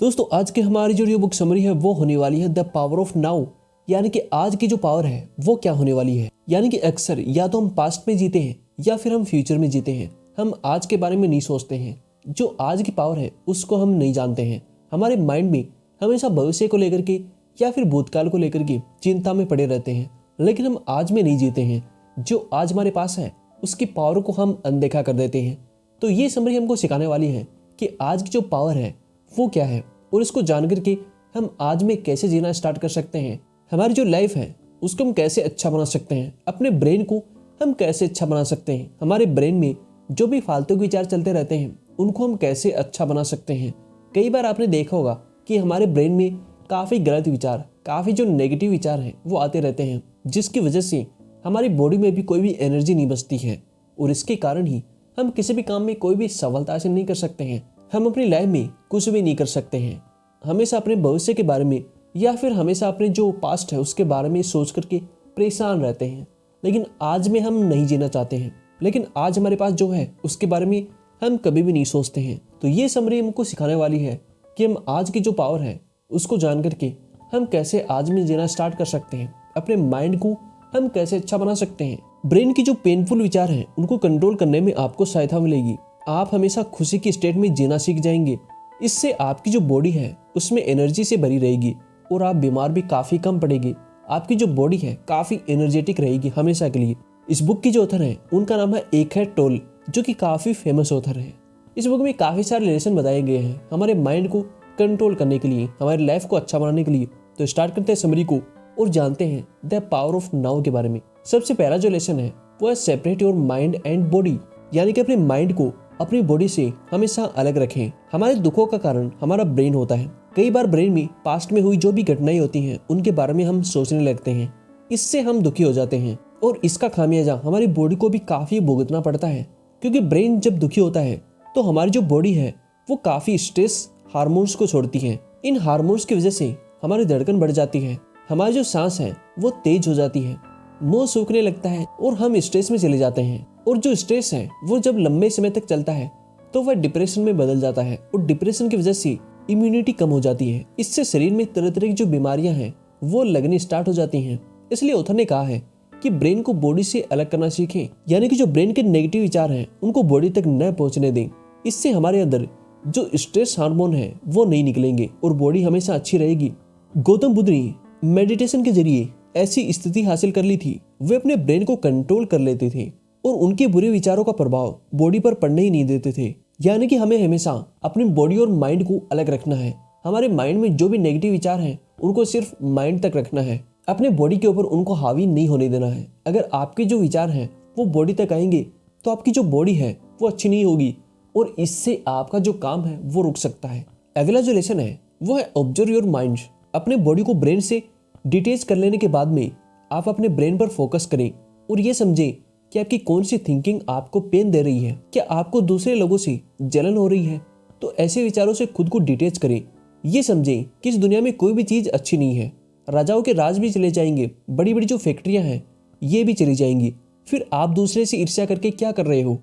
दोस्तों आज की हमारी जो बुक समरी है वो होने वाली है द पावर ऑफ नाउ। यानी कि आज की जो पावर है वो क्या होने वाली है। यानी कि अक्सर या तो हम पास्ट में जीते हैं या फिर हम फ्यूचर में जीते हैं। हम आज के बारे में नहीं सोचते हैं। जो आज की पावर है उसको हम नहीं जानते हैं। हमारे माइंड में हमेशा भविष्य को लेकर के या फिर भूतकाल को लेकर के चिंता में पड़े रहते हैं, लेकिन हम आज में नहीं जीते हैं। जो आज हमारे पास है उसकी पावर को हम अनदेखा कर देते हैं। तो ये समरी हमको सिखाने वाली है कि आज की जो पावर है वो क्या है और इसको जान करके हम आज में कैसे जीना स्टार्ट कर सकते हैं। हमारी जो लाइफ है उसको हम कैसे अच्छा बना सकते हैं। अपने ब्रेन को हम कैसे अच्छा बना सकते हैं। हमारे ब्रेन में जो भी फालतू विचार चलते रहते हैं उनको हम कैसे अच्छा बना सकते हैं। कई बार आपने देखा होगा कि हमारे ब्रेन में काफ़ी गलत विचार, काफ़ी जो नेगेटिव विचार हैं वो आते रहते हैं, जिसकी वजह से हमारी बॉडी में भी कोई भी एनर्जी नहीं बचती है और इसके कारण ही हम किसी भी काम में कोई भी सफलता हासिल नहीं कर सकते हैं। हम अपनी लाइफ में कुछ भी नहीं कर सकते हैं। हमेशा अपने भविष्य के बारे में या फिर हमेशा अपने जो पास्ट है उसके बारे में सोच करके परेशान रहते हैं, लेकिन आज में हम नहीं जीना चाहते हैं। लेकिन आज हमारे पास जो है उसके बारे में हम कभी भी नहीं सोचते हैं। तो ये समरी हमको सिखाने वाली है कि हम आज की जो पावर है उसको जान करके हम कैसे आज में जीना स्टार्ट कर सकते हैं। अपने माइंड को हम कैसे अच्छा बना सकते हैं। ब्रेन की जो पेनफुल विचार हैं उनको कंट्रोल करने में आपको सहायता मिलेगी। आप हमेशा खुशी की स्टेट में जीना सीख जाएंगे। इससे आपकी जो बॉडी है उसमें एनर्जी से भरी रहेगी और आप बीमार भी काफ़ी कम पड़ेगी। आपकी जो बॉडी है काफ़ी एनर्जेटिक रहेगी हमेशा के लिए। इस बुक की जो ऑथर है उनका नाम है एकहार्ट टोल, जो कि काफ़ी फेमस ऑथर है। इस बुक में काफ़ी सारे लेसन बताए गए हैं हमारे माइंड को कंट्रोल करने के लिए, हमारी लाइफ को अच्छा बनाने के लिए। तो स्टार्ट करते हैं समरी को और जानते हैं द पावर ऑफ नाउ के बारे में। सबसे पहला जो लेसन है वो है separate your mind and body. यानी कि अपने माइंड को अपनी बॉडी से हमेशा अलग रखें। हमारे दुखों का कारण हमारा ब्रेन होता है। कई बार ब्रेन में पास्ट में हुई जो भी घटनाएं होती हैं उनके बारे में हम सोचने लगते हैं। इससे हम दुखी हो जाते हैं और इसका खामियाजा हमारी बॉडी को भी काफी भुगतना पड़ता है, क्योंकि ब्रेन जब दुखी होता है तो हमारी जो बॉडी है वो काफी स्ट्रेस हार्मोन्स को छोड़ती है। इन हार्मोन्स की वजह से हमारी धड़कन बढ़ जाती है, हमारी जो सांस है वो तेज हो जाती है, मुंह सूखने लगता है और हम स्ट्रेस में चले जाते हैं। और जो स्ट्रेस है वो जब लंबे समय तक चलता है तो वह डिप्रेशन में बदल जाता है और डिप्रेशन की वजह से इम्यूनिटी कम हो जाती है। इससे शरीर में तरह तरह की जो बीमारियां हैं वो लगनी स्टार्ट हो जाती हैं। इसलिए ऑथर ने कहा है कि ब्रेन को बॉडी से अलग करना सीखें। यानी कि जो ब्रेन के नेगेटिव विचार हैं उनको बॉडी तक न पहुंचने दें। इससे हमारे अंदर जो स्ट्रेस हार्मोन है वो नहीं निकलेंगे और बॉडी हमेशा अच्छी रहेगी। गौतम बुद्ध ने मेडिटेशन के जरिए ऐसी स्थिति हासिल कर ली थी। वे अपने ब्रेन को कंट्रोल कर लेते थे और उनके बुरे विचारों का प्रभाव बॉडी पर पड़ने ही नहीं देते थे। यानी कि हमें हमेशा अपनी बॉडी और माइंड को अलग रखना है। हमारे माइंड में जो भी नेगेटिव विचार हैं उनको सिर्फ माइंड तक रखना है, अपने बॉडी के ऊपर उनको हावी नहीं होने देना है। अगर आपके जो विचार हैं वो बॉडी तक आएंगे तो आपकी जो बॉडी है वो अच्छी नहीं होगी और इससे आपका जो काम है वो रुक सकता है। अगला जो लेसन है वो है ऑब्जर्व योर माइंड। अपने बॉडी को ब्रेन से डिटेच कर लेने के बाद में आप अपने ब्रेन पर फोकस करें और ये समझें कि आपकी कौन सी थिंकिंग आपको पेन दे रही है। क्या आपको दूसरे लोगों से जलन हो रही है? तो ऐसे विचारों से खुद को डिटेच करें। ये समझें कि इस दुनिया में कोई भी चीज़ अच्छी नहीं है। राजाओं के राज भी चले जाएंगे, बड़ी बड़ी जो फैक्ट्रियां हैं ये भी चली जाएंगी। फिर आप दूसरे से ईर्ष्या करके क्या कर रहे हो?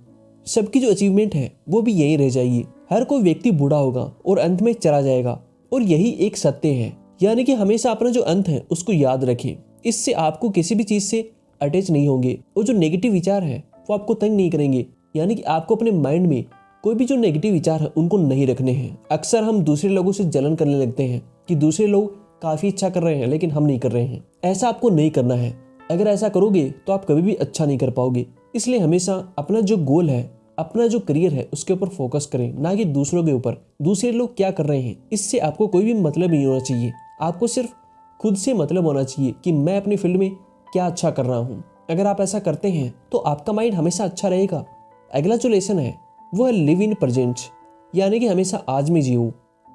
सबकी जो अचीवमेंट है वो भी यही रह जाएगी। हर कोई व्यक्ति बूढ़ा होगा और अंत में चला जाएगा और यही एक सत्य है। यानी कि हमेशा अपना जो अंत है उसको याद रखें। इससे आपको किसी भी चीज़ से अटैच नहीं होंगे और जो नेगेटिव विचार है वो आपको तंग नहीं करेंगे। यानी कि आपको अपने माइंड में कोई भी जो नेगेटिव विचार है उनको नहीं रखने हैं। अक्सर हम दूसरे लोगों से जलन करने लगते हैं कि दूसरे लोग काफ़ी अच्छा कर रहे हैं लेकिन हम नहीं कर रहे हैं। ऐसा आपको नहीं करना है। अगर ऐसा करोगे तो आप कभी भी अच्छा नहीं कर पाओगे। इसलिए हमेशा अपना जो गोल है, अपना जो करियर है उसके ऊपर फोकस करें, ना कि दूसरों के ऊपर। दूसरे लोग क्या कर रहे हैं इससे आपको कोई भी मतलब नहीं होना चाहिए। आपको सिर्फ खुद से मतलब होना चाहिए कि मैं अपनी फील्ड में क्या अच्छा कर रहा हूँ। अगर आप ऐसा करते हैं तो आपका माइंड हमेशा अच्छा रहेगा। अगला जो लेसन है वो है लिव इन प्रेजेंट। यानी कि हमेशा आज में जियो।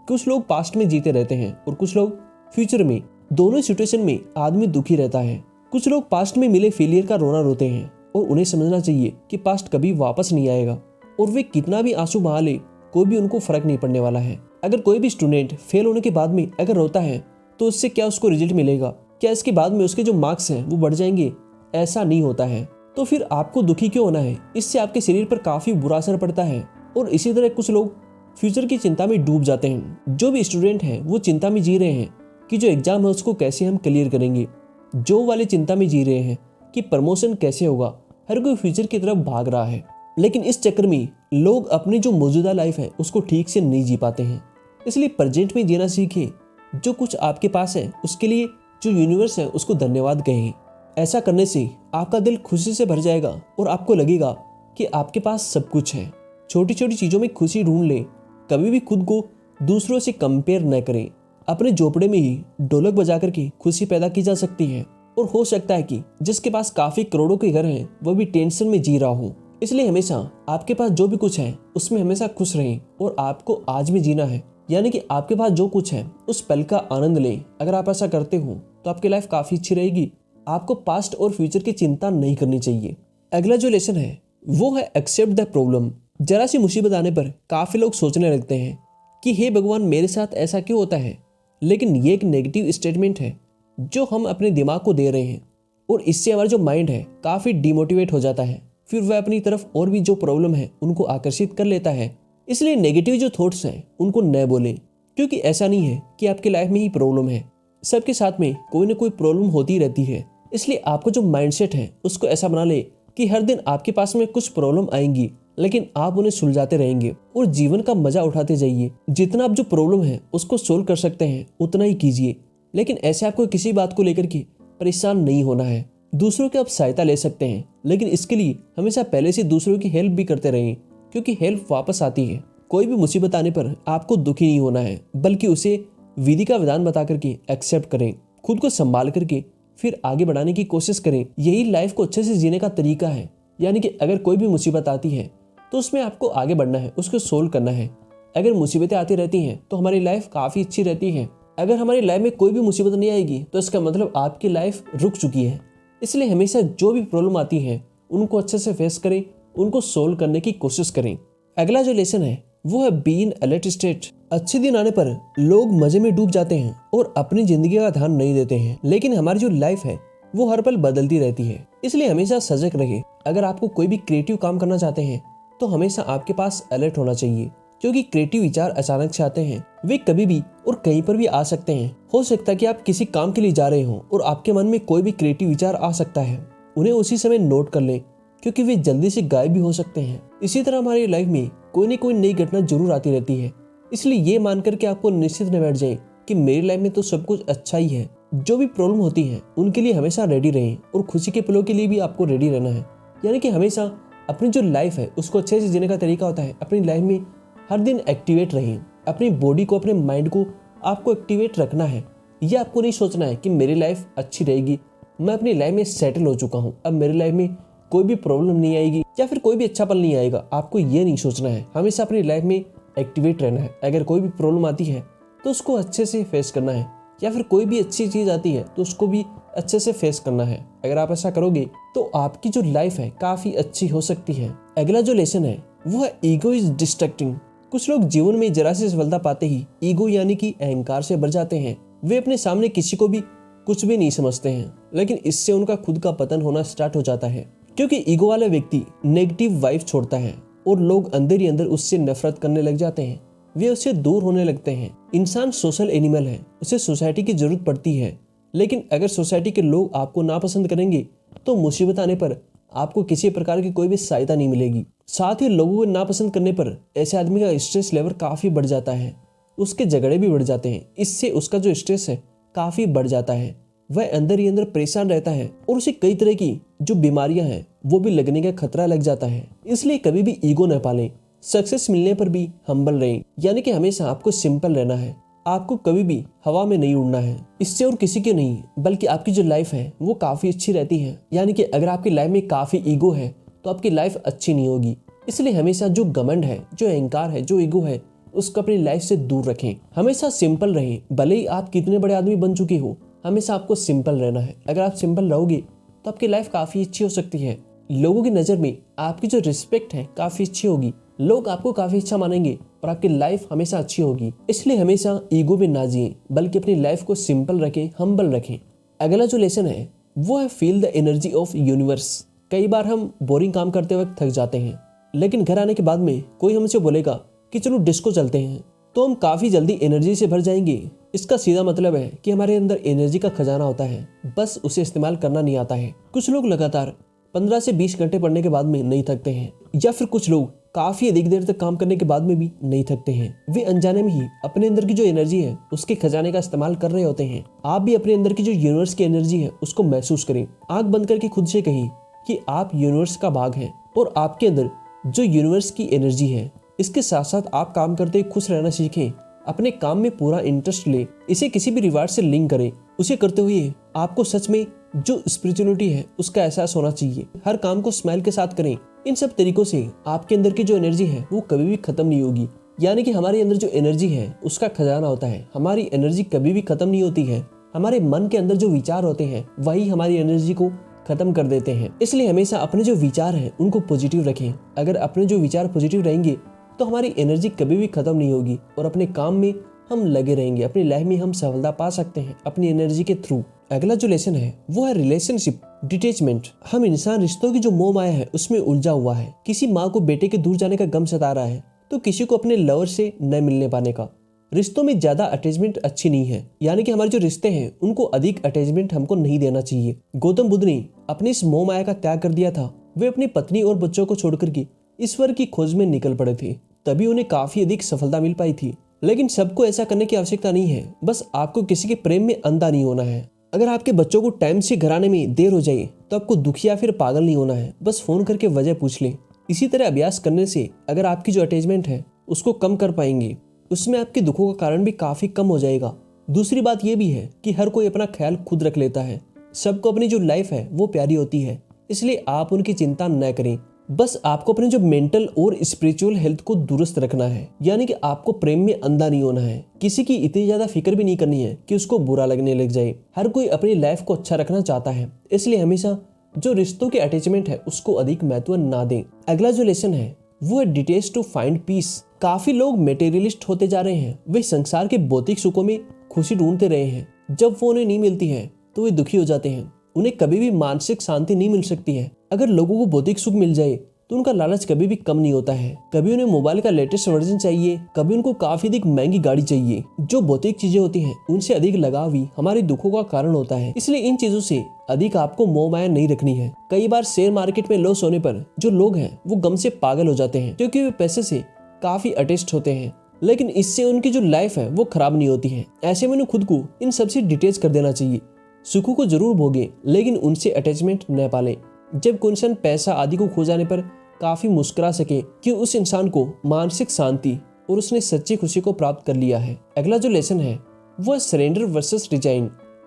कुछ लोग पास्ट में जीते रहते हैं और कुछ लोग फ्यूचर में। दोनों सिचुएशन में आदमी दुखी रहता है। कुछ लोग पास्ट में मिले फेलियर का रोना रोते हैं और उन्हें समझना चाहिए कि पास्ट कभी वापस नहीं आएगा और वे कितना भी आंसू बहा ले कोई भी उनको फर्क नहीं पड़ने वाला है। अगर कोई भी स्टूडेंट फेल होने के बाद में अगर रोता है तो उससे क्या उसको रिजल्ट मिलेगा? क्या इसके बाद में उसके जो मार्क्स हैं वो बढ़ जाएंगे? ऐसा नहीं होता है। तो फिर आपको दुखी क्यों होना है? इससे आपके शरीर पर काफ़ी बुरा असर पड़ता है। और इसी तरह कुछ लोग फ्यूचर की चिंता में डूब जाते हैं। जो भी स्टूडेंट हैं वो चिंता में जी रहे हैं कि जो एग्जाम है उसको कैसे हम क्लियर करेंगे। जो वाले चिंता में जी रहे हैं कि प्रमोशन कैसे होगा। हर कोई फ्यूचर की तरफ भाग रहा है, लेकिन इस चक्कर में लोग अपनी जो मौजूदा लाइफ है उसको ठीक से नहीं जी पाते हैं। इसलिए प्रेजेंट में जीना सीखिए। जो कुछ आपके पास है उसके लिए जो यूनिवर्स है उसको धन्यवाद कहें। ऐसा करने से आपका दिल खुशी से भर जाएगा और आपको लगेगा कि आपके पास सब कुछ है। छोटी छोटी चीज़ों में खुशी ढूंढ लें। कभी भी खुद को दूसरों से कंपेयर न करें। अपने झोपड़े में ही ढोलक बजा करके खुशी पैदा की जा सकती है। और हो सकता है कि जिसके पास काफ़ी करोड़ों के घर हैं वह भी टेंशन में जी रहा हो। इसलिए हमेशा आपके पास जो भी कुछ है उसमें हमेशा खुश रहें और आपको आज में जीना है। यानी कि आपके पास जो कुछ है उस पल का आनंद लें। अगर आप ऐसा करते हो तो आपकी लाइफ काफ़ी अच्छी रहेगी। आपको पास्ट और फ्यूचर की चिंता नहीं करनी चाहिए। अगला जो लेसन है वो है एक्सेप्ट द प्रॉब्लम। जरा सी मुसीबत आने पर काफ़ी लोग सोचने लगते हैं कि हे भगवान मेरे साथ ऐसा क्यों होता है। लेकिन ये एक नेगेटिव स्टेटमेंट है जो हम अपने दिमाग को दे रहे हैं और इससे हमारा जो माइंड है काफ़ी डिमोटिवेट हो जाता है। फिर वह अपनी तरफ और भी जो प्रॉब्लम है उनको आकर्षित कर लेता है। इसलिए नेगेटिव जो थॉट्स हैं उनको न बोलें, क्योंकि ऐसा नहीं है कि आपकी लाइफ में ही प्रॉब्लम है। सबके साथ में कोई ना कोई प्रॉब्लम होती रहती है। इसलिए आपको जो माइंडसेट है उसको ऐसा बना ले कि हर दिन आपके पास में कुछ प्रॉब्लम आएंगी, लेकिन आप उन्हें सुलझाते रहेंगे और जीवन का मजा उठाते जाइए। जितना आप जो प्रॉब्लम है उसको सोल्व कर सकते हैं उतना ही कीजिए, लेकिन ऐसे आपको किसी बात को लेकर के परेशान नहीं होना है। दूसरों की आप सहायता ले सकते हैं, लेकिन इसके लिए हमेशा पहले से दूसरों की हेल्प भी करते रहें, क्योंकि हेल्प वापस आती है। कोई भी मुसीबत आने पर आपको दुखी नहीं होना है, बल्कि उसे विधि का विधान बता करके एक्सेप्ट करें। खुद को संभाल करके फिर आगे बढ़ाने की कोशिश करें। यही लाइफ को अच्छे से जीने का तरीका है। यानी कि अगर कोई भी मुसीबत आती है तो उसमें आपको आगे बढ़ना है, उसको सोल्व करना है। अगर मुसीबतें आती रहती हैं तो हमारी लाइफ काफ़ी अच्छी रहती है। अगर हमारी लाइफ में कोई भी मुसीबत नहीं आएगी तो इसका मतलब आपकी लाइफ रुक चुकी है। इसलिए हमेशा जो भी प्रॉब्लम आती है उनको अच्छे से फेस करें, उनको सोल्व करने की कोशिश करें। अगला जो लेसन है वो है बी इन अलर्ट स्टेट। अच्छे दिन आने पर लोग मजे में डूब जाते हैं और अपनी जिंदगी का ध्यान नहीं देते हैं, लेकिन हमारी जो लाइफ है वो हर पल बदलती रहती है। इसलिए हमेशा सजग रहे। अगर आपको कोई भी क्रिएटिव काम करना चाहते हैं तो हमेशा आपके पास अलर्ट होना चाहिए, क्योंकि क्रिएटिव विचार अचानक से आते हैं। वे कभी भी और कहीं पर भी आ सकते हैं। हो सकता है कि आप किसी काम के लिए जा रहे हो और आपके मन में कोई भी क्रिएटिव विचार आ सकता है। उन्हें उसी समय नोट कर लें, क्योंकि वे जल्दी से गायब भी हो सकते हैं। इसी तरह हमारी लाइफ में कोई न कोई नई घटना जरूर आती रहती है। इसलिए ये मानकर के आपको निश्चित न बैठ जाए कि मेरी लाइफ में तो सब कुछ अच्छा ही है। जो भी प्रॉब्लम होती है उनके लिए हमेशा रेडी रहें और खुशी के पलों के लिए भी आपको रेडी रहना है। यानी कि हमेशा अपनी जो लाइफ है उसको अच्छे से जीने का तरीका होता है अपनी लाइफ में हर दिन एक्टिवेट रहें। अपनी बॉडी को, अपने माइंड को आपको एक्टिवेट रखना है। ये आपको नहीं सोचना है कि मेरी लाइफ अच्छी रहेगी, मैं अपनी लाइफ में सेटल हो चुका हूँ, अब मेरी लाइफ में कोई भी प्रॉब्लम नहीं आएगी या फिर कोई भी अच्छा पल नहीं आएगा। आपको ये नहीं सोचना है। हमेशा अपनी लाइफ में एक्टिवेट रहना है। अगर कोई भी प्रॉब्लम आती है तो उसको अच्छे से फेस करना है, या फिर कोई भी अच्छी चीज़ आती है तो उसको भी अच्छे से फेस करना है। अगर आप ऐसा करोगे तो आपकी जो लाइफ है काफ़ी अच्छी हो सकती है। अगला जो लेसन है वो है ईगो इज डिस्ट्रैक्टिंग। कुछ लोग जीवन में जरा सी सफलता पाते ही ईगो यानी कि अहंकार से भर जाते हैं। वे अपने सामने किसी को भी कुछ भी नहीं समझते हैं, लेकिन इससे उनका खुद का पतन होना स्टार्ट हो जाता है, क्योंकि ईगो वाला व्यक्ति नेगेटिव वाइब छोड़ता है और लोग अंदर ही अंदर उससे नफरत करने लग जाते हैं। वे उससे दूर होने लगते हैं। इंसान सोशल एनिमल है, उसे सोसाइटी की जरूरत पड़ती है, लेकिन अगर सोसाइटी के लोग आपको नापसंद करेंगे तो मुसीबत आने पर आपको किसी प्रकार की कोई भी सहायता नहीं मिलेगी। साथ ही लोगों को नापसंद करने पर ऐसे आदमी का स्ट्रेस लेवल काफ़ी बढ़ जाता है, उसके झगड़े भी बढ़ जाते हैं। इससे उसका जो स्ट्रेस है काफ़ी बढ़ जाता है, वह अंदर ही अंदर परेशान रहता है और उसे कई तरह की जो बीमारियां हैं वो भी लगने का खतरा लग जाता है। इसलिए कभी भी ईगो न पालें। सक्सेस मिलने पर भी हम्बल रहें, यानी कि हमेशा आपको सिंपल रहना है। आपको कभी भी हवा में नहीं उड़ना है, इससे और किसी के नहीं, बल्कि आपकी जो लाइफ है वो काफ़ी अच्छी रहती है। यानी कि अगर आपकी लाइफ में काफ़ी ईगो है तो आपकी लाइफ अच्छी नहीं होगी। इसलिए हमेशा जो घमंड है, जो अहंकार है, जो ईगो है, उसको अपनी लाइफ से दूर रखें। हमेशा सिंपल रहें। भले ही आप कितने बड़े आदमी बन चुके हो, हमेशा आपको सिंपल रहना है। अगर आप सिंपल रहोगे तो आपकी लाइफ काफ़ी अच्छी हो सकती है। लोगों की नज़र में आपकी जो रिस्पेक्ट है काफ़ी अच्छी होगी, लोग आपको काफ़ी अच्छा मानेंगे और आपकी लाइफ हमेशा अच्छी होगी। इसलिए हमेशा ईगो में ना जिए, बल्कि अपनी लाइफ को सिंपल रखें, हम्बल रखें। अगला जो लेसन है वो है feel the energy of universe. कई बार हम बोरिंग काम करते वक्त थक जाते हैं, लेकिन घर आने के बाद में कोई हमसे बोलेगा कि चलो डिस्को चलते हैं, तो हम काफी जल्दी एनर्जी से भर जाएंगे। इसका सीधा मतलब है कि हमारे अंदर एनर्जी का खजाना होता है, बस उसे इस्तेमाल करना नहीं आता है। कुछ लोग लगातार 15 से 20 घंटे पढ़ने के बाद में नहीं थकते हैं, या फिर कुछ लोग काफी अधिक देर तक काम करने के बाद में भी नहीं थकते हैं। वे अनजाने में ही अपने अंदर की जो एनर्जी है उसके खजाने का इस्तेमाल कर रहे होते हैं। आप भी अपने अंदर की जो यूनिवर्स की एनर्जी है उसको महसूस करें। आंख बंद करके खुद से कहें कि आप यूनिवर्स का भाग हैं और आपके अंदर जो यूनिवर्स की एनर्जी है। इसके साथ साथ आप काम करते हुए खुश रहना सीखें, अपने काम में पूरा इंटरेस्ट ले, इसे किसी भी रिवार्ड से लिंक करें। उसे करते हुए आपको सच में जो स्पिरिचुअलिटी है उसका एहसास होना चाहिए। हर काम को स्माइल के साथ करें। इन सब तरीकों से आपके अंदर की जो एनर्जी है वो कभी भी खत्म नहीं होगी। यानी कि हमारे अंदर जो एनर्जी है उसका खजाना होता है। हमारी एनर्जी कभी भी खत्म नहीं होती है। हमारे मन के अंदर जो विचार होते हैं वही हमारी एनर्जी को खत्म कर देते हैं। इसलिए हमेशा अपने जो विचार हैं उनको पॉजिटिव रखें। अगर अपने जो विचार पॉजिटिव रहेंगे तो हमारी एनर्जी कभी भी खत्म नहीं होगी और अपने काम में हम लगे रहेंगे। अपनी लाइफ में हम सफलता पा सकते हैं अपनी एनर्जी के थ्रू। अगला जो लेसन है वो है रिलेशनशिप डिटैचमेंट। हम इंसान रिश्तों की जो मोह माया है उसमें उलझा हुआ है। किसी माँ को बेटे के दूर जाने का गम सता रहा है तो किसी को अपने लवर से न मिलने पाने का। रिश्तों में ज्यादा अटैचमेंट अच्छी नहीं है। यानी कि हमारे जो रिश्ते हैं उनको अधिक अटैचमेंट हमको नहीं देना चाहिए। गौतम बुद्ध ने अपनी इस मोह माया का त्याग कर दिया था। वे अपनी पत्नी और बच्चों को छोड़कर के ईश्वर की खोज में निकल पड़े थे, तभी उन्हें काफी अधिक सफलता मिल पाई थी। लेकिन सबको ऐसा करने की आवश्यकता नहीं है। बस आपको किसी के प्रेम में अंधा नहीं होना है। अगर आपके बच्चों को टाइम से घर आने में देर हो जाए तो आपको दुखी या फिर पागल नहीं होना है। बस फोन करके वजह पूछ लें। इसी तरह अभ्यास करने से अगर आपकी जो अटैचमेंट है उसको कम कर पाएंगे, उसमें आपके दुखों का कारण भी काफी कम हो जाएगा। दूसरी बात यह भी है कि हर कोई अपना ख्याल खुद रख लेता है। सबको अपनी जो लाइफ है वो प्यारी होती है, इसलिए आप उनकी चिंता न करें। बस आपको अपने जो मेंटल और स्पिरिचुअल हेल्थ को दुरुस्त रखना है। यानी कि आपको प्रेम में अंधा नहीं होना है। किसी की इतनी ज्यादा फिक्र भी नहीं करनी है कि उसको बुरा लगने लग जाए। हर कोई अपनी लाइफ को अच्छा रखना चाहता है, इसलिए हमेशा जो रिश्तों के अटैचमेंट है उसको अधिक महत्व ना दें। अगला जो लेसन है वो है डिटेच टू फाइंड पीस। काफी लोग मेटेरियलिस्ट होते जा रहे हैं। वे संसार के भौतिक सुखों में खुशी ढूंढते रहे हैं। जब वो उन्हें नहीं मिलती है तो वे दुखी हो जाते हैं। उन्हें कभी भी मानसिक शांति नहीं मिल सकती है। अगर लोगों को भौतिक सुख मिल जाए तो उनका लालच कभी भी कम नहीं होता है। कभी उन्हें मोबाइल का लेटेस्ट वर्जन चाहिए, कभी उनको काफी अधिक महंगी गाड़ी चाहिए। जो भौतिक चीजें होती हैं उनसे अधिक लगाव ही हमारे दुखों का कारण होता है। इसलिए इन चीजों से अधिक आपको मोह माया नहीं रखनी है। कई बार शेयर मार्केट में लॉस होने पर जो लोग हैं वो गम से पागल हो जाते हैं, क्योंकि वे पैसे से काफी अटैच्ड होते हैं। लेकिन इससे उनकी जो लाइफ है वो खराब नहीं होती है। ऐसे में उन्हें खुद को इन सबसे डिटेच कर देना चाहिए। सुखों को जरूर भोगे लेकिन उनसे अटैचमेंट न पालें। जब कोई इंसान पैसा आदि को खो जाने पर काफी मुस्कुरा सके कि उस इंसान को मानसिक शांति और उसने सच्ची खुशी को प्राप्त कर लिया है। अगला जो लेसन है वो है सरेंडर वर्सेस रिजाइन।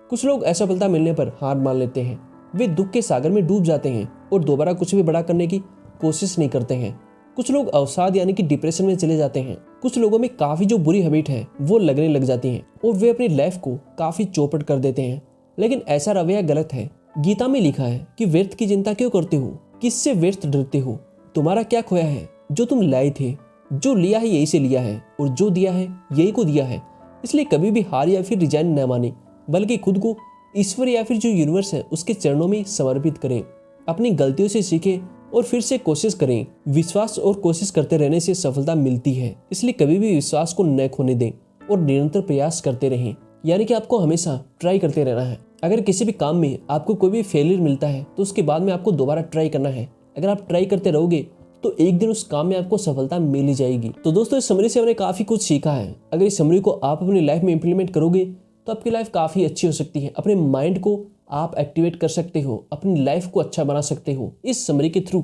कुछ लोग असफलता मिलने पर हार मान लेते हैं। वे दुख के सागर में डूब जाते हैं और दोबारा कुछ भी बड़ा करने की कोशिश नहीं करते हैं। कुछ लोग अवसाद यानी कि डिप्रेशन में चले जाते हैं। कुछ लोगों में काफी जो बुरी हैबिट है वो लगने लग जाती है और वे अपनी लाइफ को काफी चौपट कर देते हैं। लेकिन ऐसा रवैया गलत है। गीता में लिखा है कि व्यर्थ की चिंता क्यों करते हो, किससे व्यर्थ डरते हो। तुम्हारा क्या खोया है जो तुम लाए थे। जो लिया है यही से लिया है और जो दिया है यही को दिया है। इसलिए कभी भी हार या फिर रिजाइन न माने, बल्कि खुद को ईश्वर या फिर जो यूनिवर्स है उसके चरणों में समर्पित करें। अपनी गलतियों से सीखें और फिर से कोशिश करें। विश्वास और कोशिश करते रहने से सफलता मिलती है। इसलिए कभी भी विश्वास को न खोने दें और निरंतर प्रयास करते रहें। यानी कि आपको हमेशा ट्राई करते रहना है। अगर किसी भी काम में आपको कोई भी फेलियर मिलता है तो उसके बाद में आपको दोबारा ट्राई करना है। अगर आप ट्राई करते रहोगे तो एक दिन उस काम में आपको सफलता मिल ही जाएगी। तो दोस्तों इस समरी से हमने काफी कुछ सीखा है। अगर इस समरी को आप अपनी लाइफ में इंप्लीमेंट करोगे तो आपकी लाइफ काफी अच्छी हो सकती है। अपने माइंड को आप एक्टिवेट कर सकते हो, अपनी लाइफ को अच्छा बना सकते हो इस समरी के थ्रू।